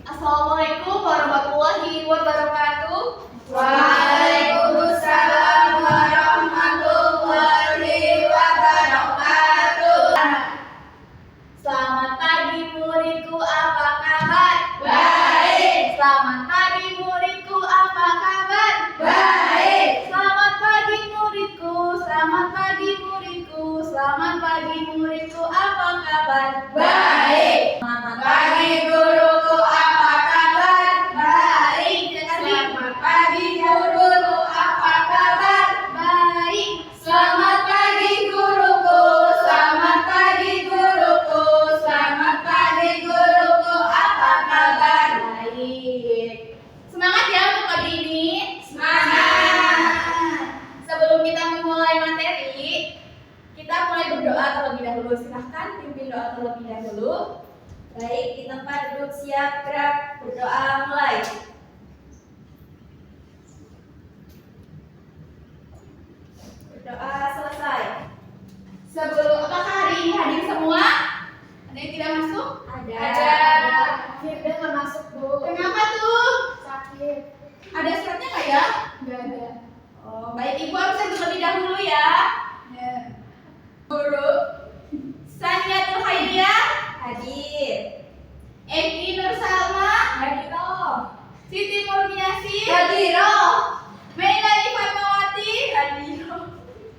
Assalamualaikum warahmatullahi wabarakatuh. Waalaikumsalam warahmatullahi wabarakatuh. Selamat pagi muridku, apa kabar? Baik. Selamat pagi muridku, apa kabar? Baik. Selamat pagi muridku, selamat pagi muridku, selamat pagi muridku, apa kabar? Baik. Selamat Pagi guruku, apa kabar? Baik. Selamat pagi guruku, apa kabar? Baik. Selamat pagi guruku, selamat pagi guruku, selamat pagi guruku, apa kabar? Baik. Semangat ya untuk pagi ini. Semangat. Sebelum kita memulai materi, kita mulai berdoa terlebih dahulu. Silahkan pimpin doa terlebih dahulu. Baik, di tempat duduk siap, gerak, berdoa mulai. Berdoa selesai. Apakah hari ini hadir semua? Ada yang tidak masuk? Ada. Firda nggak masuk, Bu. Kenapa tuh? Sakit. Ada suratnya nggak ya? Nggak ada. Oh, baik, Ibu absen terlebih dahulu ya. Ya. Guru Saniatul Khairiyah Hadir. Eki Nur Salma, Hadiroh. Siti Murniasi, Hadiroh. Melani Fatmawati,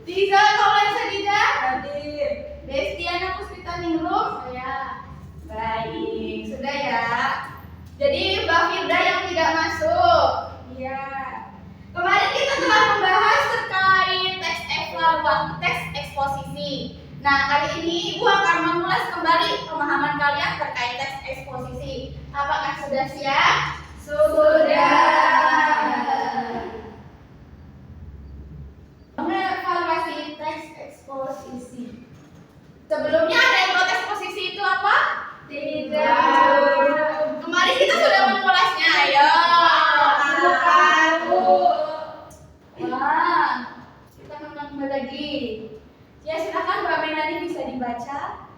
Diza Kaulan Sadida, Hadir. Destiana Puspita Ningrum. Saya. Baik, sudah ya. Jadi Mbak Firda yang tidak masuk. Iya. Kemarin kita telah membahas terkait tes eksposisi. Nah, kali ini Ibu akan mengulas kembali pemahaman kalian terkait tes eksposisi. Apakah sudah siap? Sudah. Mengevaluasi tes eksposisi. Sebelumnya ada yang tahu tes eksposisi itu apa? Tidak. Kemarin kita sudah mengulasnya. Ayo. Wah, kita kembali lagi. Ya, silakan Mbak Melani bisa dibaca.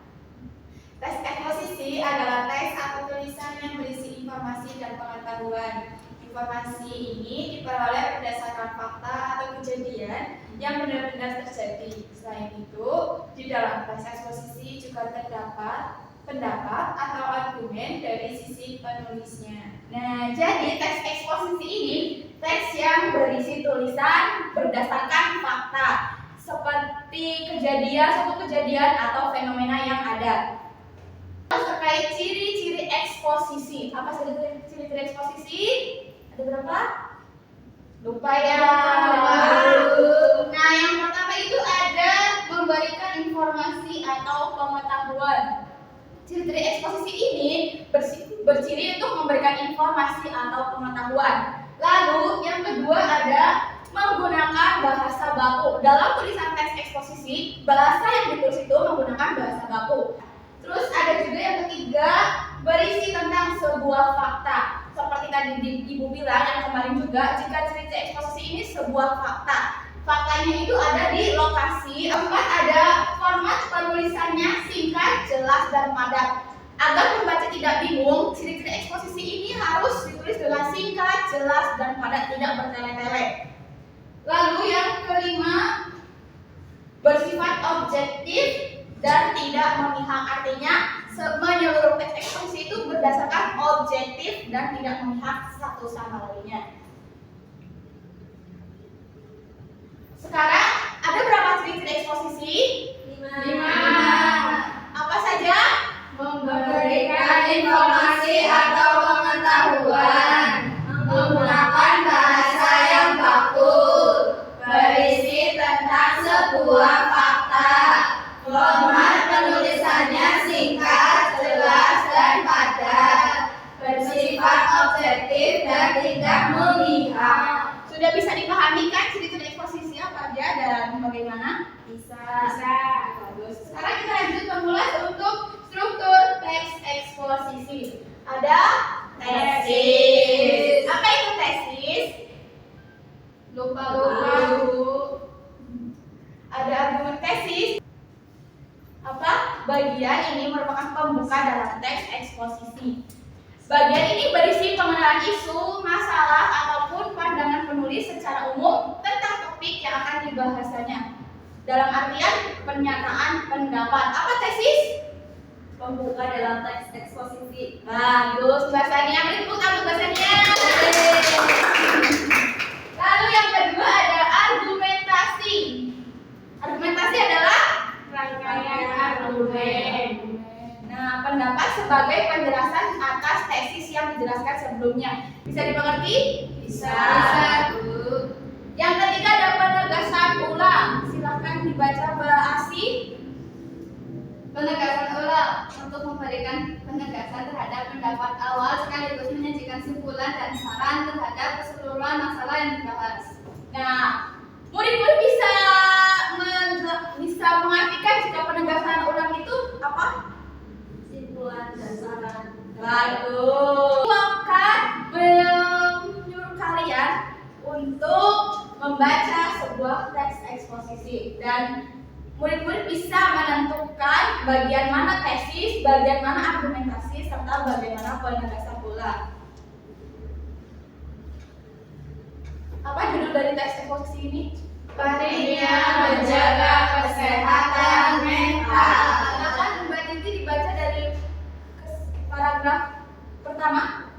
Tes eksposisi adalah tes atau tulisan yang berisi informasi dan pengetahuan. Informasi ini diperoleh berdasarkan fakta atau kejadian yang benar-benar terjadi. Selain itu, di dalam tes eksposisi juga terdapat pendapat atau argumen dari sisi penulisnya. Nah, jadi tes eksposisi ini tes yang berisi tulisan berdasarkan fakta seperti suatu kejadian atau fenomena yang ada. Terkait ciri-ciri eksposisi, apa saja ciri-ciri eksposisi? Ada berapa? Lupa ya. Nah, yang pertama itu ada memberikan informasi atau pengetahuan. Ciri-ciri eksposisi ini berciri untuk memberikan informasi atau pengetahuan. Lalu yang kedua ada menggunakan bahasa baku. Dalam tulisan tes eksposisi, bahasa yang ditulis itu menggunakan bahasa baku. Terus ada juga yang ketiga, berisi tentang sebuah fakta. Seperti tadi Ibu bilang yang kemarin juga, jika ciri-ciri eksposisi ini sebuah fakta. Faktanya itu ada di lokasi. Keempat ada format penulisannya singkat, jelas, dan padat. Agar pembaca tidak bingung, ciri-ciri eksposisi ini harus ditulis dengan singkat, jelas, dan padat, tidak bertele-tele. Lalu yang kelima, bersifat objektif dan tidak memihak. Artinya menyeluruh teks eksposisi itu berdasarkan objektif dan tidak memihak satu sama lainnya. Sekarang ada berapa ciri-ciri eksposisi? 5. Apa saja? Memberikan informasi atau pengetahuan, menggunakan bahasa yang baku, berisi tentang sebuah fakta, format penulisannya singkat, jelas, dan padat, bersifat objektif dan tidak memihak. Sudah bisa dipahami kan ciri-ciri eksposisi apa aja dan bagaimana? Bisa. bagian ini merupakan pembuka dalam teks eksposisi. Bagian ini berisi pengenalan isu, masalah, ataupun pandangan penulis secara umum tentang topik yang akan dibahasanya. Dalam artian pernyataan pendapat. Apa tesis? Pembuka dalam teks eksposisi. Bagus bahasanya. Beri tepuk tangan bahasanya. Lalu yang kedua ada argumentasi. Argumentasi adalah Rangkaian argumen. nah, pendapat sebagai penjelasan atas tesis yang dijelaskan sebelumnya. Bisa dimengerti? Bisa. Bu. Yang ketiga ada penegasan ulang. Silakan dibaca Mbak Asi. Penegasan ulang untuk memberikan penegasan terhadap pendapat awal sekaligus menyajikan simpulan dan saran terhadap keseluruhan masalah yang dibahas. Nah, murid-murid bisa mengartikan jika penegasan ulang itu apa? Simpulan dan saran. Bagus. Akan menyuruh kalian untuk membaca sebuah teks eksposisi dan murid-murid bisa menentukan bagian mana tesis, bagian mana argumentasi, serta bagaimana penegasan ulang. Apa judul dari teks eksposisi ini? Pentingnya menjaga kesehatan mental. Silakan Mbak Titi dibaca dari paragraf pertama.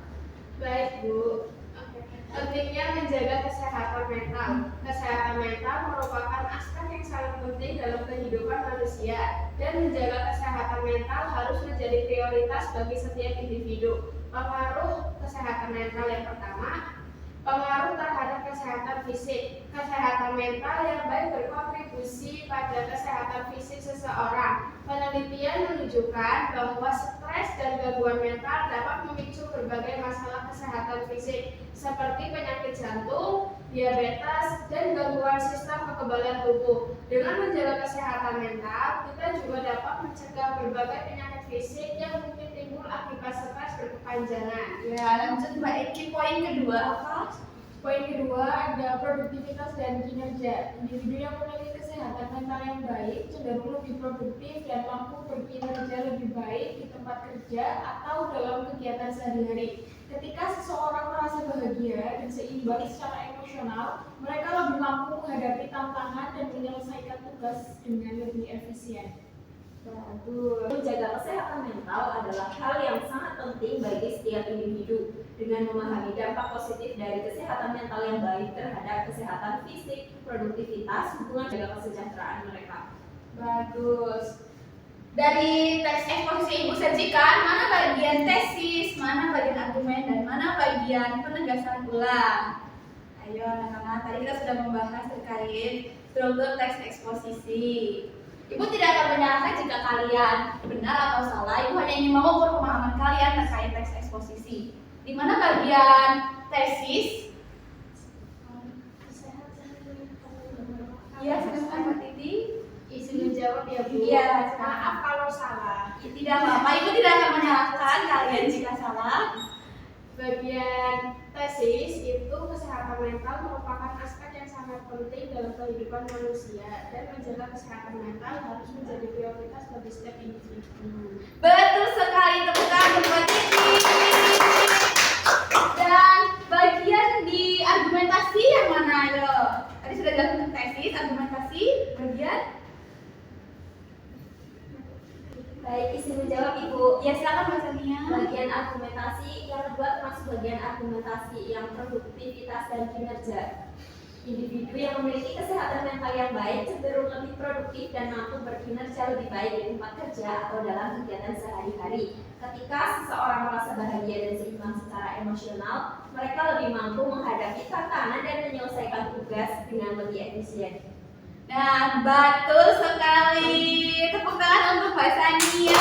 Baik, Bu. Pentingnya menjaga kesehatan mental. Kesehatan mental merupakan aspek yang sangat penting dalam kehidupan manusia dan menjaga kesehatan mental harus menjadi prioritas bagi setiap individu. Pengaruh kesehatan mental yang pertama, pengaruh terhadap kesehatan fisik. Kesehatan mental yang baik berkontribusi pada kesehatan fisik seseorang. Penelitian menunjukkan bahwa stres dan gangguan mental dapat memicu berbagai masalah kesehatan fisik seperti penyakit jantung, diabetes, dan gangguan sistem kekebalan tubuh. Dengan menjaga kesehatan mental, kita juga dapat mencegah berbagai penyakit fisik yang mungkin timbul akibat stres berkepanjangan. Ya, lanjut Mbak Eki, poin kedua apa? Poin kedua ada produktivitas dan kinerja. Individu yang memiliki kesehatan mental yang baik cenderung lebih produktif dan mampu berkinerja lebih baik di tempat kerja atau dalam kegiatan sehari-hari. Ketika seseorang merasa bahagia dan seimbang secara emosional, mereka lebih mampu menghadapi tantangan dan menyelesaikan tugas dengan lebih efisien. Bagus. Menjaga kesehatan mental adalah hal yang sangat penting bagi setiap individu. Dengan memahami dampak positif dari kesehatan mental yang baik terhadap kesehatan fisik, produktivitas, hubungan dan kesejahteraan mereka. Bagus. Dari teks eksposisi Ibu sajikan, mana bagian tesis, mana bagian argumen, dan mana bagian penegasan ulang. Ayo anak-anak, tadi kita sudah membahas terkait struktur teks eksposisi. Ibu tidak akan menyalahkan jika kalian benar atau salah. Ibu hanya ingin mengukur pemahaman kalian terkait teks eksposisi. Di mana bagian tesis? Iya, silakan Mbak Titi. Izin menjawab ya, Bu. Iya, Maaf kalau salah. Tidak apa-apa, Ibu tidak akan menyalahkan kalian jika salah. Bagian tesis itu kesehatan mental merupakan aspek yang sangat penting dalam kehidupan manusia dan menjaga kesehatan mental harus menjadi prioritas bagi setiap individu. Betul sekali, tepuk tangan untuk Mbak Titi. Dan bagian di argumentasi yang mana ayo? Tadi sudah dilakukan tesis, argumentasi, bagian. Baik, izin menjawab Ibu. Ya silakan Mbak Sania. Bagian argumentasi yang kedua termasuk bagian argumentasi yang produktivitas dan kinerja. Individu yang memiliki kesehatan mental yang baik cenderung lebih produktif dan mampu berkinerja lebih baik di tempat kerja atau dalam kegiatan sehari-hari. Ketika seseorang merasa bahagia dan seimbang secara emosional, mereka lebih mampu menghadapi tantangan dan menyelesaikan tugas dengan lebih efisien. Nah, betul sekali. Tepuk tangan untuk Mbak Sania.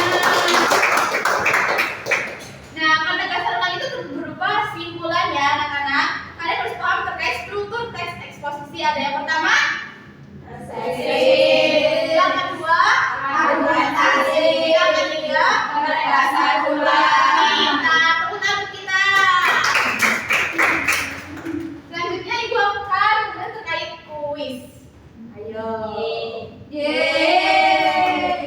Nah, penegasan ulang itu berupa simpulan ya anak-anak. Kalian harus paham terkait struktur teks eksposisi. Ada yang pertama, tesis. Yang kedua, argumentasi. Yang ketiga, penegasan ulang. Kita tepuk tangan untuk kita. Selanjutnya Ibu akan terkait kuis. Ayo. Yeay.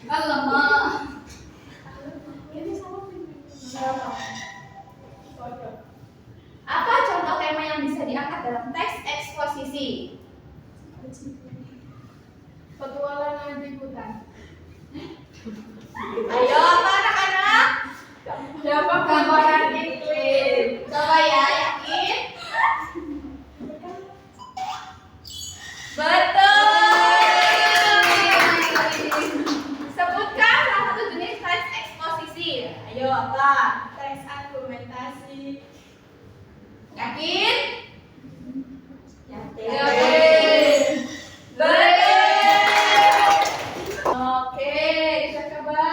Alamak. Apa contoh tema yang bisa diangkat dalam teks eksposisi? Petualangan di hutan. Ayo apa anak-anak? Dapat gambaran iklim. Coba ya, yakin? Betul. Sebutkan salah satu jenis teks eksposisi. Ayo apa? Teks argumentasi. Yakin? Yakin. Yakin. Betul. Oke, kita coba.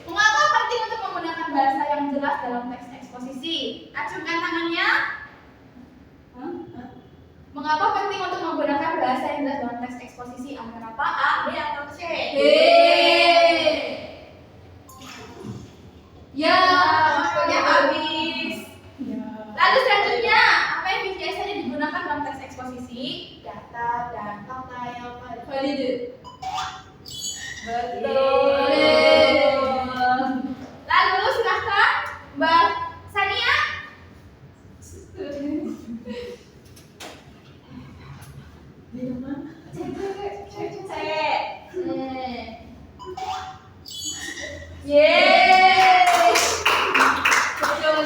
Mengapa penting untuk menggunakan bahasa yang jelas dalam teks eksposisi? Acungkan tangannya. Mengapa penting untuk menggunakan bahasa yang jelas dalam teks eksposisi? Antara apa? A, B, atau C? Ya, waktunya habis. Lalu selanjutnya, apa yang biasanya digunakan dalam teks eksposisi? Data dan fakta yang Valid. Betul. Lalu silahkan Mbak Sania.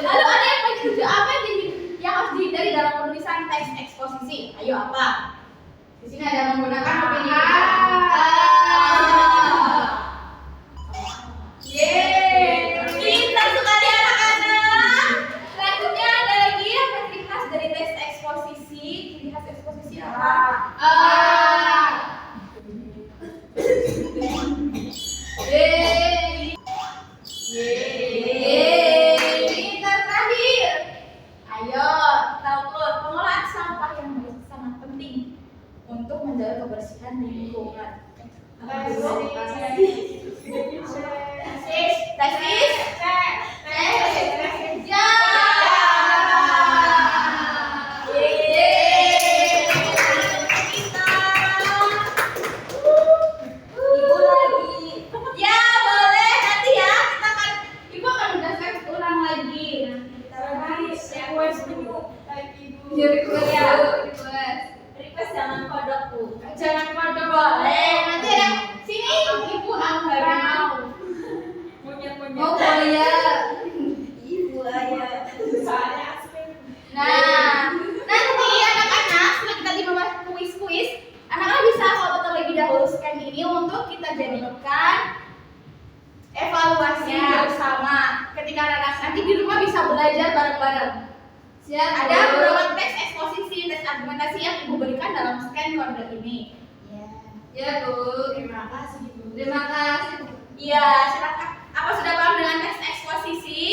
Lalu ada yang bagi tujuh apa yang harus dihindari dalam penulisan teks eksposisi? Ayo apa? Di sini ada menggunakan opini. Pintar sekali anak-anak. Selanjutnya ada lagi apa ciri khas dari teks eksposisi? Ciri khas eksposisi apa? Pintar terakhir. Ayo, kita ukur pengolahan sampah yang sangat penting untuk menjaga kebersihan lingkungan. Tesis. Ya. Ibu lagi. Ya, boleh. Nanti ya kita akan Ibu akan menjelaskan ulang lagi. Ya, request. Ya. Request. Request jangan kodok, Bu. Jangan pada boleh. Nanti ada sini Ibu angkat. Mau boleh. Ibu ayah. Nah, nanti anak-anak setelah kita membahas kuis-kuis, anak-anak bisa foto terlebih dahulu scan ini untuk kita jadikan evaluasi bersama. Ketika anak-anak nanti di rumah bisa belajar bareng-bareng. Siap. Ada beberapa teks eksposisi, teks argumentasi yang Ibu berikan dalam scan kode ini. Ya, Bu. Terima kasih, Bu. Terima kasih. Iya, silakan. Apa sudah paham dengan teks eksposisi?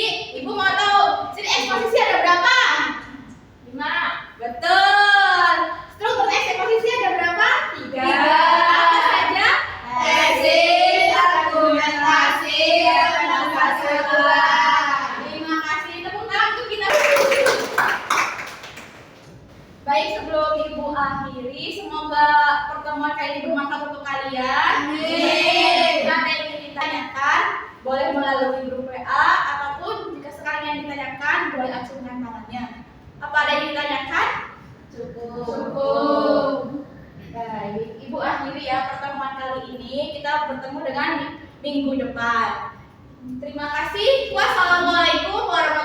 Ibu mau tahu, sini eksposisi ada berapa? 5. Betul. Struktur teks eksposisi ada berapa? 3. Apa saja? Tesis, argumentasi, pendapat kesimpulan. Terima kasih. Tepuk tangan untuk kita. Baik, sebelum Ibu akhiri, semoga pertemuan kali ini bermanfaat untuk kalian. Amin. Jika ada yang ingin ditanyakan, boleh melalui grup WA ataupun jika sekarang yang ditanyakan, boleh acungkan tangannya. Apa ada yang ditanyakan? Cukup. Baik, Ibu akhiri ya pertemuan kali ini. Kita bertemu dengan minggu depan. Terima kasih. Wassalamualaikum warahmatullahi wabarakatuh.